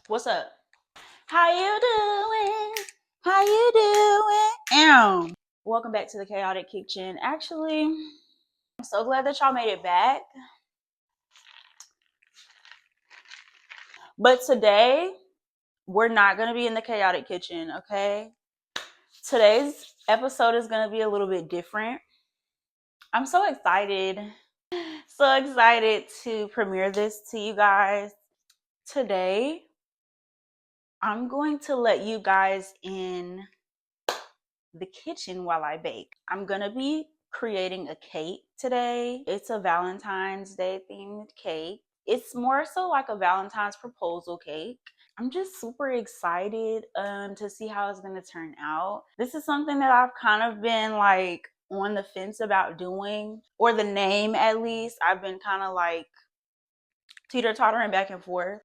What's up? How you doing? How you doing? Welcome back to the Chaotic Kitchen. Actually, I'm so glad that y'all made it back. But today, we're not going to be in the Chaotic Kitchen, okay? Today's episode is going to be a little bit different. I'm so excited. So excited to premiere this to you guys. Today, I'm going to let you guys in the kitchen while I bake. I'm gonna be creating a cake today. It's a Valentine's Day themed cake. It's more so like a Valentine's proposal cake. I'm just super excited to see how it's gonna turn out. This is something that I've kind of been like on the fence about doing, or the name at least. I've been kind of like teeter-tottering back and forth.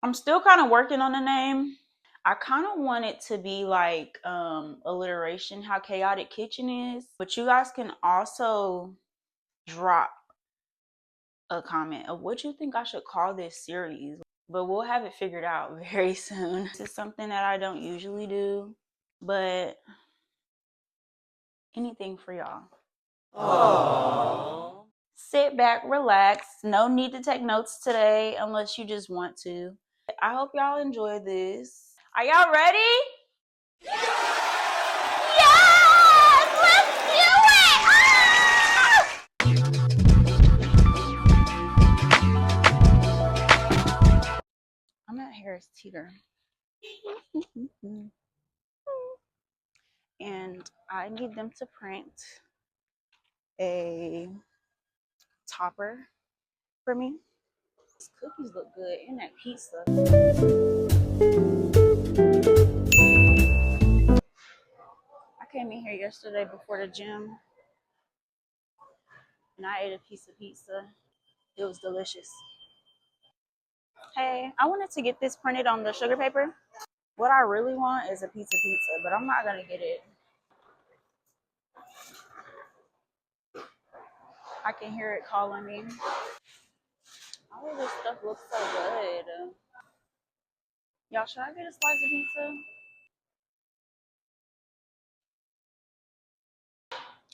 I'm still kind of working on the name. I kind of want it to be like alliteration, how Chaotic Kitchen is. But you guys can also drop a comment of what you think I should call this series. But we'll have it figured out very soon. This is something that I don't usually do, but anything for y'all. Aww. Sit back, relax. No need to take notes today unless you just want to. I hope y'all enjoy this. Are y'all ready? Yes! Let's do it! Ah! I'm at Harris Teeter. And I need them to print a topper for me. These cookies look good, and that pizza. I came in here yesterday before the gym, and I ate a piece of pizza. It was delicious. Hey, I wanted to get this printed on the sugar paper. What I really want is a pizza, but I'm not gonna get it. I can hear it calling me. All of this stuff looks so good. Y'all, should I get a slice of pizza?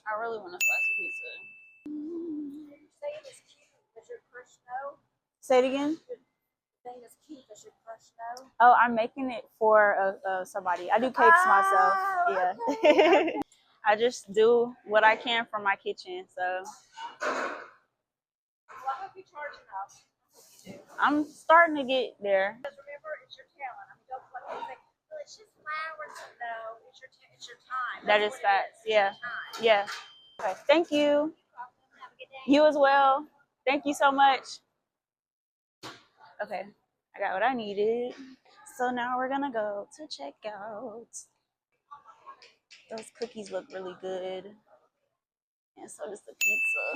I really want a slice of pizza. You say it is cute. Does your crush know? Say it again. The thing is cute. Does your crush know? Oh, I'm making it for somebody. I do cakes myself. Yeah. Okay. I just do what I can from my kitchen. So. Well, I hope you charge enough. I'm starting to get there. Because remember, it's your talent. I mean, don't let me say, well, it's just flowers. No, it's your time. That is facts. Yeah. Yeah. Okay. Thank you. Have a good day. You as well. Thank you so much. Okay. I got what I needed. So now we're gonna go to checkout. Those cookies look really good. And so does the pizza.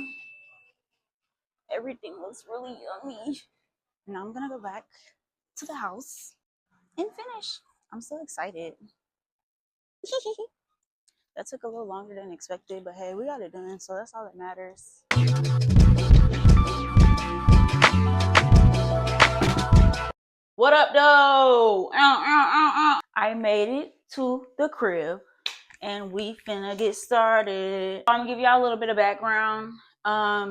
Everything looks really yummy. And I'm gonna go back to the house and finish. I'm so excited. That took a little longer than expected, but hey, we got it done, so that's all that matters. What up, though? I made it to the crib, and we finna get started. I'm gonna give y'all a little bit of background.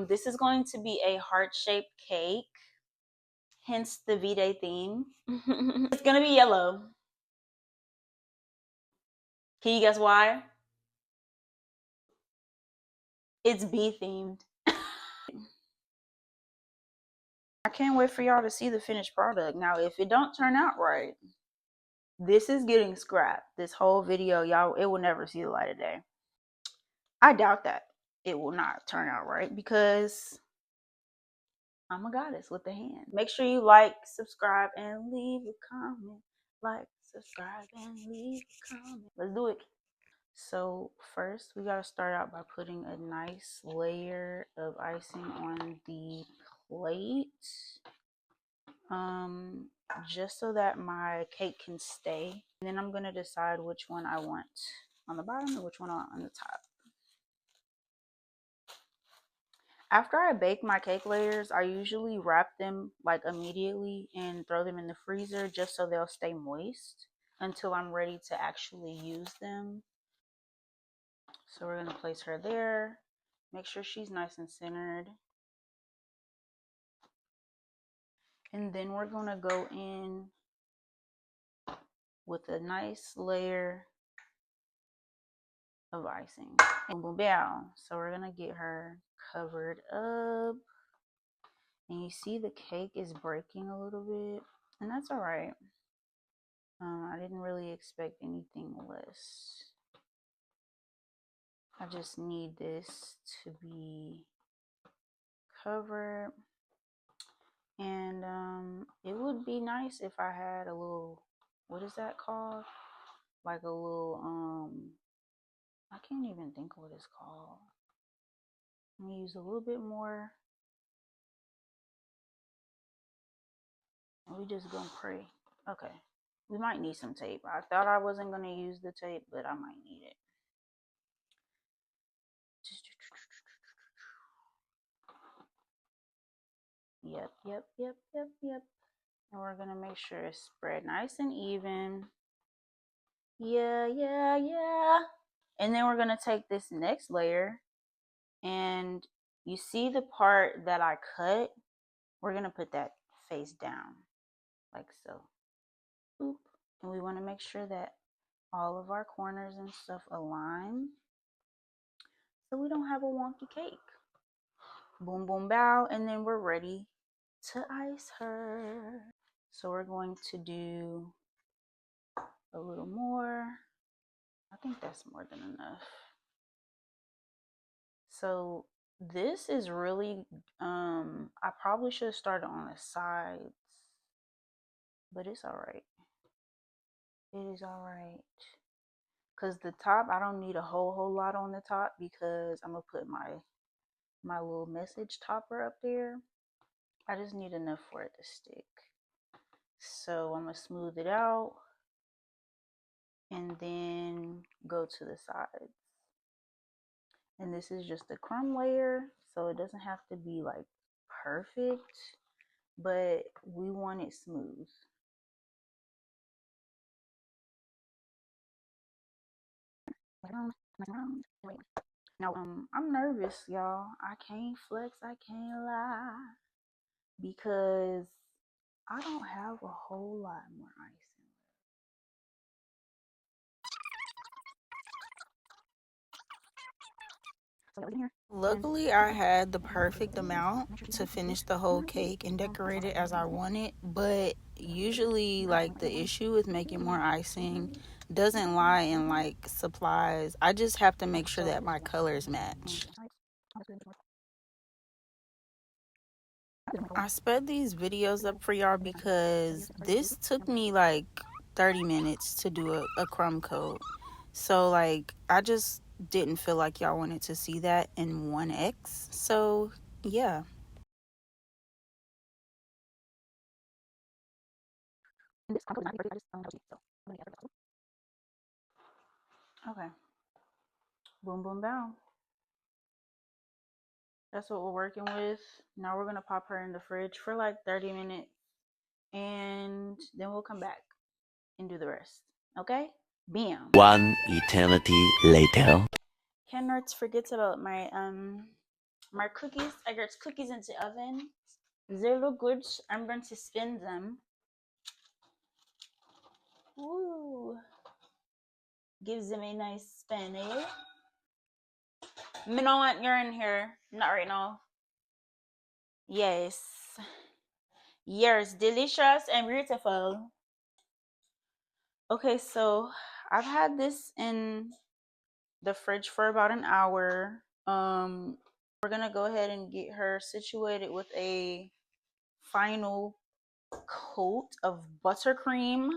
This is going to be a heart-shaped cake, hence the V-Day theme. It's gonna be yellow. Can you guess why? It's bee themed. I can't wait for y'all to see the finished product. Now, if it don't turn out right, this is getting scrapped. This whole video, y'all, it will never see the light of day. I doubt that it will not turn out right because I'm a goddess with a hand. Make sure you like, subscribe, and leave a comment. Like, subscribe, and leave a comment. Let's do it. So first, we gotta start out by putting a nice layer of icing on the plate, just so that my cake can stay. And then I'm gonna decide which one I want on the bottom and which one I want on the top. After I bake my cake layers, I usually wrap them like immediately and throw them in the freezer just so they'll stay moist until I'm ready to actually use them. So we're gonna place her there. Make sure she's nice and centered. And then we're gonna go in with a nice layer of icing. And boom, boom. So we're gonna get her covered up. And you see the cake is breaking a little bit, and that's all right. I didn't really expect anything less. I just need this to be covered. And it would be nice if I had a little, what is that called? Like a little, I can't even think what it's called. I'm gonna use a little bit more. And we just gonna pray. Okay. We might need some tape. I thought I wasn't gonna use the tape, but I might need it. Yep, yep, yep, yep, yep. And we're gonna make sure it's spread nice and even. Yeah, yeah, yeah. And then we're gonna take this next layer, and you see the part that I cut, we're gonna put that face down like so. Boop. And we want to make sure that all of our corners and stuff align so we don't have a wonky cake. Boom, boom, bow. And then we're ready to ice her. So we're going to do a little more. I think that's more than enough. So this is really, I probably should have started on the sides, but it's all right. It is all right. Because the top, I don't need a whole lot on the top because I'm going to put my little message topper up there. I just need enough for it to stick. So I'm going to smooth it out and then go to the sides. And this is just a crumb layer, so it doesn't have to be like perfect, but we want it smooth. Now, I'm nervous, y'all. I can't flex, I can't lie, because I don't have a whole lot more icing. Luckily, I had the perfect amount to finish the whole cake and decorate it as I wanted, but usually, like, the issue with making more icing doesn't lie in like supplies. I just have to make sure that my colors match. I sped these videos up for y'all because this took me like 30 minutes to do a crumb coat. So like I just didn't feel like y'all wanted to see that in 1x. So yeah. Okay. Boom boom boom. That's what we're working with. Now we're gonna pop her in the fridge for like 30 minutes and then we'll come back and do the rest. Okay? Bam. One eternity later. Cannot forget about my cookies. I got cookies in the oven. They look good. I'm going to spin them. Woo! Gives them a nice spin, eh? You know what? You're in here. Not right now. Yes. Yes, delicious and beautiful. Okay, so I've had this in the fridge for about an hour. We're gonna go ahead and get her situated with a final coat of buttercream.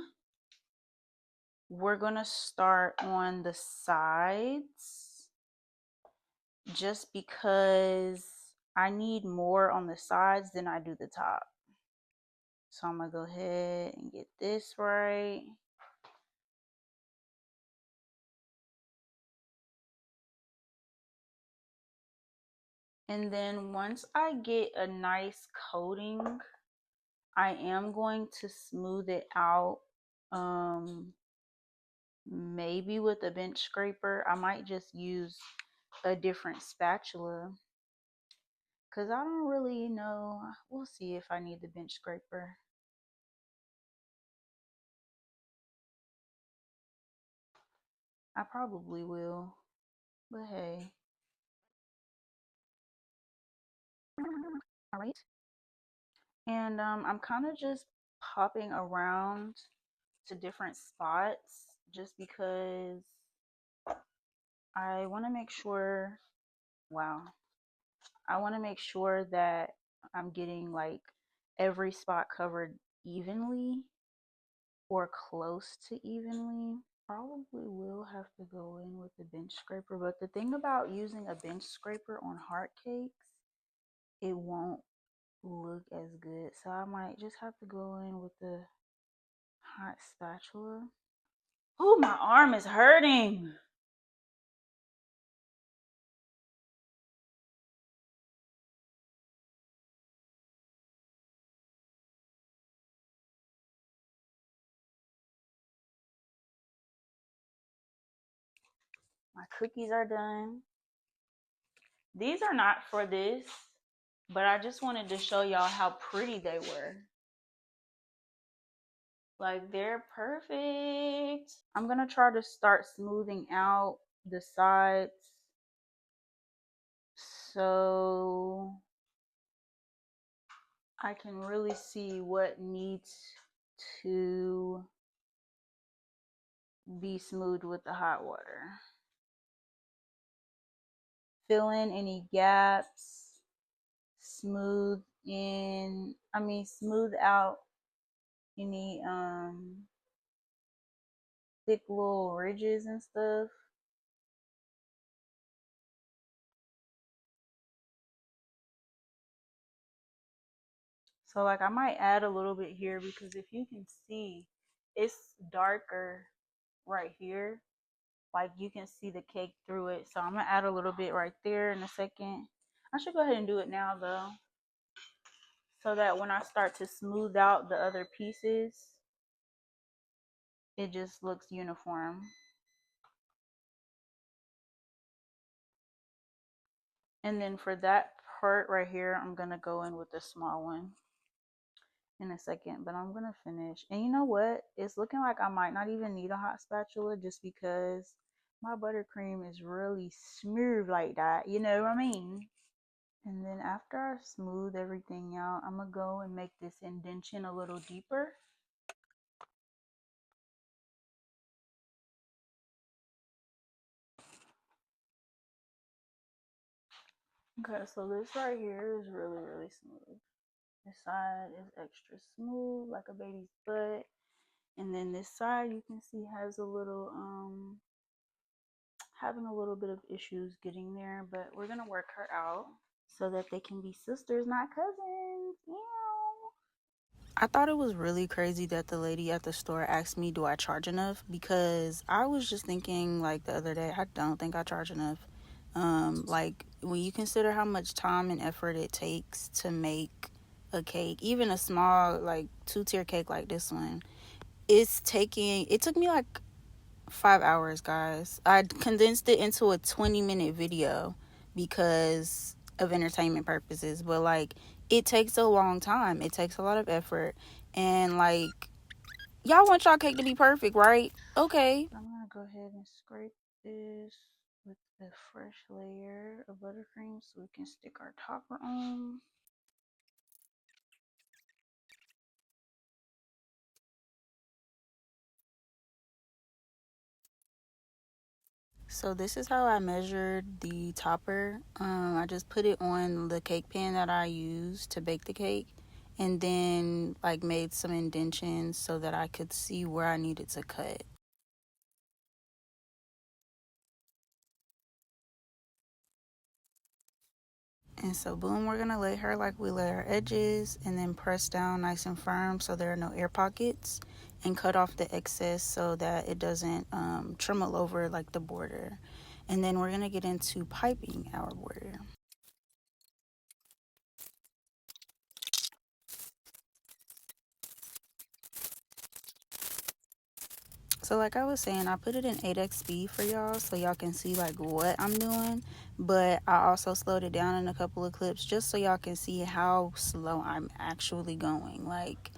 We're gonna start on the sides just because I need more on the sides than I do the top. So I'm gonna go ahead and get this right. And then once I get a nice coating, I am going to smooth it out. Maybe with a bench scraper. I might just use a different spatula because I don't really know. We'll see if I need the bench scraper. I probably will, but hey. All right. And I'm kind of just popping around to different spots just because I want to make sure, wow, I want to make sure that I'm getting like every spot covered evenly or close to evenly. Probably will have to go in with the bench scraper, but the thing about using a bench scraper on heart cakes, it won't look as good. So I might just have to go in with the hot spatula. Oh, my arm is hurting. My cookies are done. These are not for this, but I just wanted to show y'all how pretty they were. Like, they're perfect. I'm gonna try to start smoothing out the sides so I can really see what needs to be smoothed with the hot water. Fill in any gaps, smooth out any thick little ridges and stuff. So like I might add a little bit here because if you can see, it's darker right here. Like you can see the cake through it. So I'm gonna add a little bit right there in a second. I should go ahead and do it now though, so that when I start to smooth out the other pieces, it just looks uniform. And then for that part right here, I'm gonna go in with the small one in a second, but I'm gonna finish. And you know what? It's looking like I might not even need a hot spatula just because my buttercream is really smooth like that. You know what I mean? And then after I smooth everything out, I'm gonna go and make this indentation a little deeper. Okay, so this right here is really, really smooth. This side is extra smooth, like a baby's butt. And then this side you can see has a little having a little bit of issues getting there, but we're gonna work her out so that they can be sisters, not cousins. Yeah. I thought it was really crazy that the lady at the store asked me, do I charge enough? Because I was just thinking, like, the other day, I don't think I charge enough. Like, when you consider how much time and effort it takes to make a cake, even a small, like, 2-tier cake like this one, it took me, like, 5 hours, guys. I condensed it into a 20-minute video because of entertainment purposes, but like it takes a long time. It takes a lot of effort, and like y'all want y'all cake to be perfect, right? Okay. I'm gonna go ahead and scrape this with a fresh layer of buttercream so we can stick our topper on. So this is how I measured the topper. I just put it on the cake pan that I used to bake the cake, and then like made some indentions so that I could see where I needed to cut. And so boom, we're gonna lay her like we lay our edges, and then press down nice and firm so there are no air pockets, and cut off the excess so that it doesn't tremble over like the border. And then we're gonna get into piping our border. So like I was saying, I put it in 8x speed for y'all so y'all can see like what I'm doing, but I also slowed it down in a couple of clips just so y'all can see how slow I'm actually going, like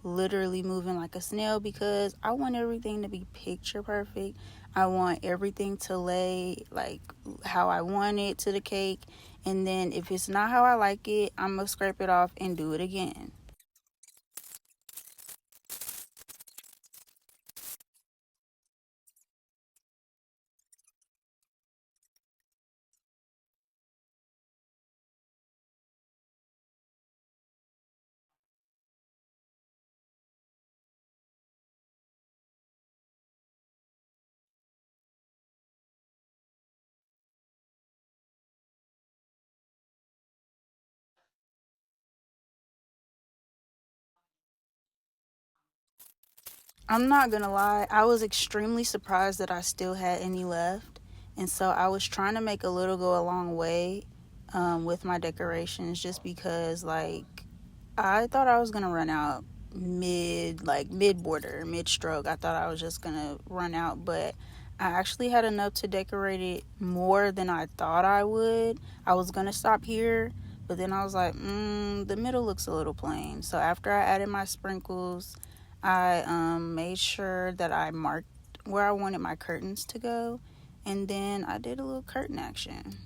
literally moving like a snail, because I want everything to be picture perfect. I want everything to lay like how I want it to the cake, and then if it's not how I like it, I'm gonna scrape it off and do it again. I'm not gonna lie, I was extremely surprised that I still had any left. And so I was trying to make a little go a long way with my decorations, just because like I thought I was gonna run out mid border, mid stroke. I thought I was just gonna run out, but I actually had enough to decorate it more than I thought I would. I was gonna stop here, but then I was like, the middle looks a little plain. So after I added my sprinkles, I made sure that I marked where I wanted my curtains to go, and then I did a little curtain action.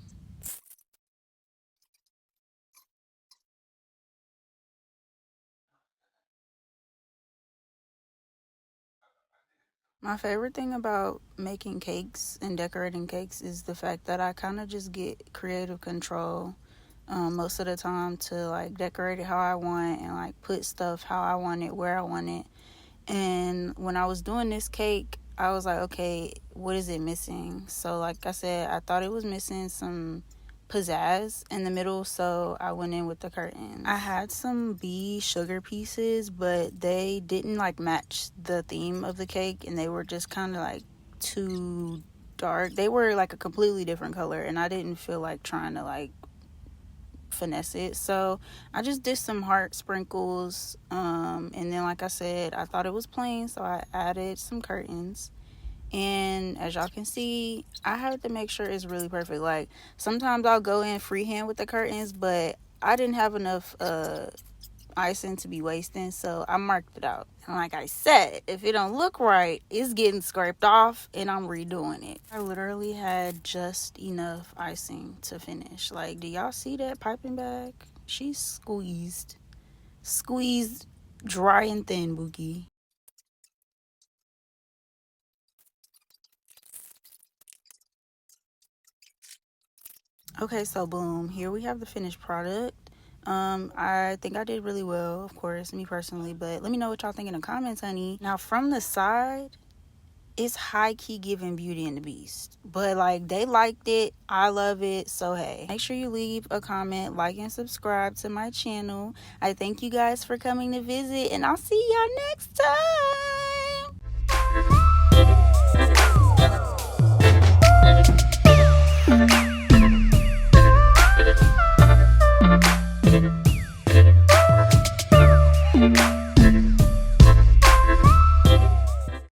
My favorite thing about making cakes and decorating cakes is the fact that I kind of just get creative control most of the time to like decorate it how I want and like put stuff how I want it, where I want it. And when I was doing this cake, I was like, okay, what is it missing? So like I said, I thought it was missing some pizzazz in the middle, so I went in with the curtains. I had some bee sugar pieces, but they didn't like match the theme of the cake, and they were just kind of like too dark. They were like a completely different color, and I didn't feel like trying to like finesse it, so I just did some heart sprinkles, and then like I said, I thought it was plain, so I added some curtains. And as y'all can see, I have to make sure it's really perfect. Like sometimes I'll go in freehand with the curtains, but I didn't have enough icing to be wasting, so I marked it out. And like I said, if it don't look right, it's getting scraped off and I'm redoing it. I literally had just enough icing to finish. Like, do y'all see that piping bag? She's squeezed dry and thin, Bookie. Okay, so boom, here we have the finished product. I think I did really well, of course, me personally, but let me know what y'all think in the comments, honey. Now, from the side, it's high-key giving Beauty and the Beast, but like they liked it, I love it, so hey, make sure you leave a comment, like, and subscribe to my channel. I thank you guys for coming to visit, and I'll see y'all next time.